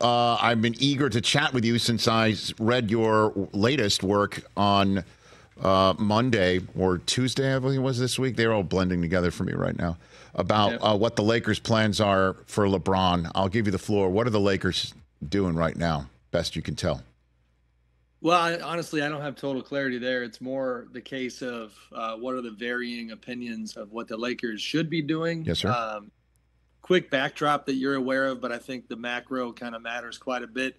I've been eager to chat with you since I read your latest work on Monday or Tuesday, I believe it was this week. They're all blending together for me right now about what the Lakers' plans are for LeBron. I'll give you the floor. What are the Lakers doing right now, best you can tell? Well, honestly, I don't have total clarity there. It's more the case of what are the varying opinions of what the Lakers should be doing. Yes, sir. Quick backdrop that you're aware of, but I think the macro kind of matters quite a bit.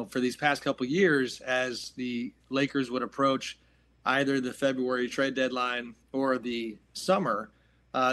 For these past couple years, as the Lakers would approach either the February trade deadline or the summer,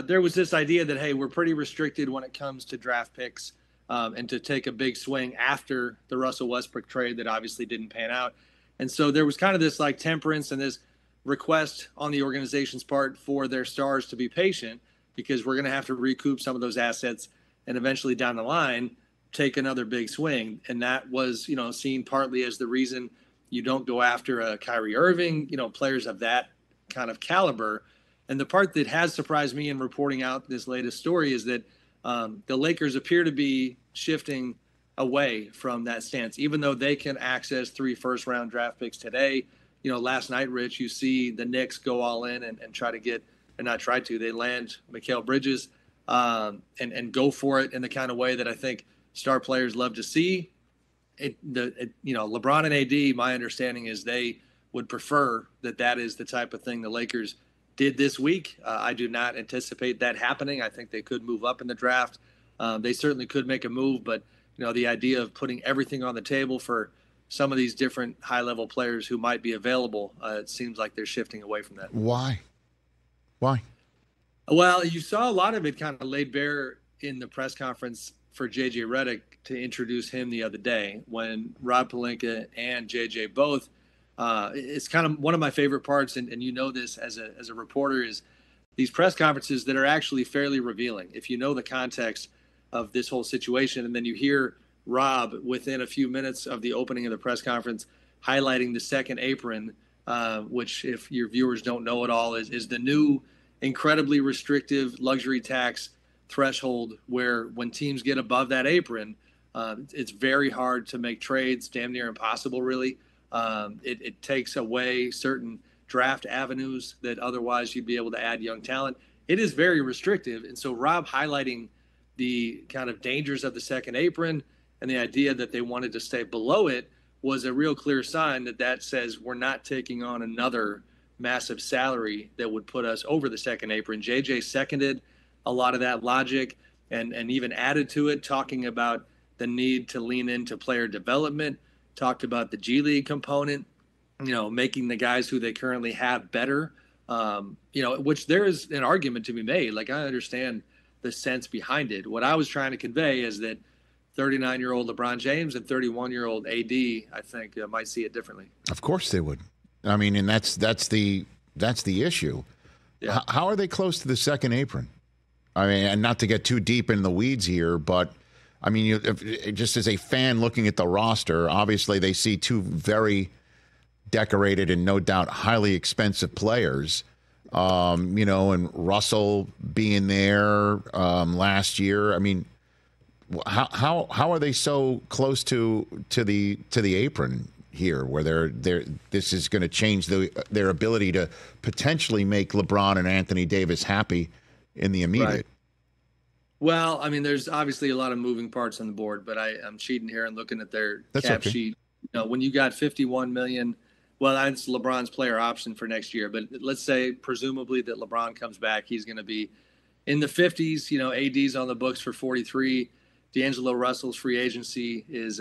there was this idea that, hey, we're pretty restricted when it comes to draft picks and to take a big swing after the Russell Westbrook trade that obviously didn't pan out. And so there was kind of this like temperance and this request on the organization's part for their stars to be patient, because we're going to have to recoup some of those assets and eventually down the line take another big swing. And that was, seen partly as the reason you don't go after a Kyrie Irving, players of that kind of caliber. And the part that has surprised me in reporting out this latest story is that the Lakers appear to be shifting away from that stance, even though they can access 3 first-round draft picks today. Last night, Rich, you see the Knicks go all in and try to get, and not try to, they land Mikal Bridges and go for it in the kind of way that I think star players love to see. LeBron and AD, my understanding is they would prefer that is the type of thing the Lakers did this week. I do not anticipate that happening. I think they could move up in the draft. They certainly could make a move, but the idea of putting everything on the table for some of these different high-level players who might be available, it seems like they're shifting away from that. Why? Well, you saw a lot of it kind of laid bare in the press conference for J.J. Redick to introduce him the other day when Rob Pelinka and J.J. both. It's kind of one of my favorite parts, and this as a reporter, is these press conferences that are actually fairly revealing. If you know the context of this whole situation, and then you hear Rob within a few minutes of the opening of the press conference highlighting the second apron, which, if your viewers don't know at all, is the new incredibly restrictive luxury tax threshold, where when teams get above that apron, it's very hard to make trades, damn near impossible, really. It takes away certain draft avenues that otherwise you'd be able to add young talent. It is very restrictive. And so Rob highlighting the kind of dangers of the second apron and the idea that they wanted to stay below it was a real clear sign that says we're not taking on another massive salary that would put us over the second apron. JJ seconded a lot of that logic and even added to it, talking about the need to lean into player development, talked about the G League component, making the guys who they currently have better, which there is an argument to be made. Like, I understand the sense behind it. What I was trying to convey is that 39-year-old LeBron James and 31-year-old AD, I think, might see it differently. Of course they would. I mean, and that's the issue. Yeah. How are they close to the second apron? I mean, and not to get too deep in the weeds here, but I mean, just as a fan looking at the roster, obviously they see 2 very decorated and no doubt highly expensive players. And Russell being there last year. I mean, how are they so close to the apron here, where this is going to change their ability to potentially make LeBron and Anthony Davis happy in the immediate? Right. Well, I mean, there's obviously a lot of moving parts on the board, but I'm cheating here and looking at their cap sheet. When you got $51 million. Well, that's LeBron's player option for next year. But let's say, presumably, that LeBron comes back. He's going to be in the 50s. AD's on the books for 43. D'Angelo Russell's free agency is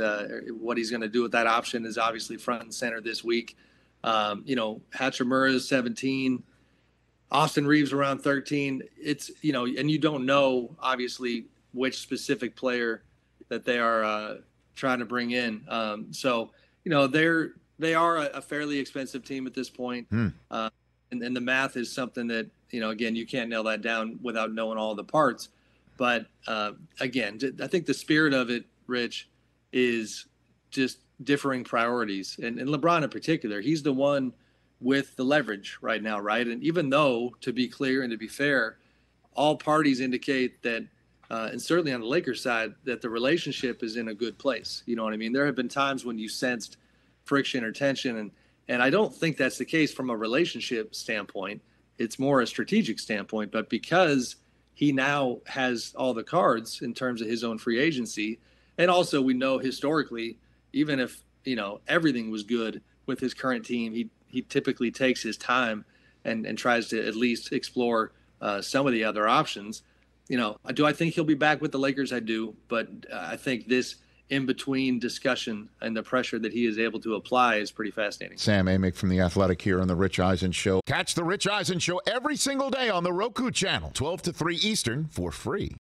what he's going to do with that option is obviously front and center this week. Hachimura is 17. Austin Reeves around 13. It's, and you don't know, obviously, which specific player that they are trying to bring in. They are a fairly expensive team at this point. And the math is something that, again, you can't nail that down without knowing all the parts. But again, I think the spirit of it, Rich, is just differing priorities. And LeBron in particular, he's the one with the leverage right now, right? And even though, to be clear and to be fair, all parties indicate that and certainly on the Lakers side, that the relationship is in a good place. You know what I mean? There have been times when you sensed friction or tension, and I don't think that's the case from a relationship standpoint. It's more a strategic standpoint. But because he now has all the cards in terms of his own free agency, and also we know historically, even if everything was good with his current team, he typically takes his time and tries to at least explore some of the other options. Do I think he'll be back with the Lakers? I do, but I think this in-between discussion and the pressure that he is able to apply is pretty fascinating. Sam Amick from The Athletic here on The Rich Eisen Show. Catch The Rich Eisen Show every single day on the Roku channel, 12 to 3 Eastern, for free.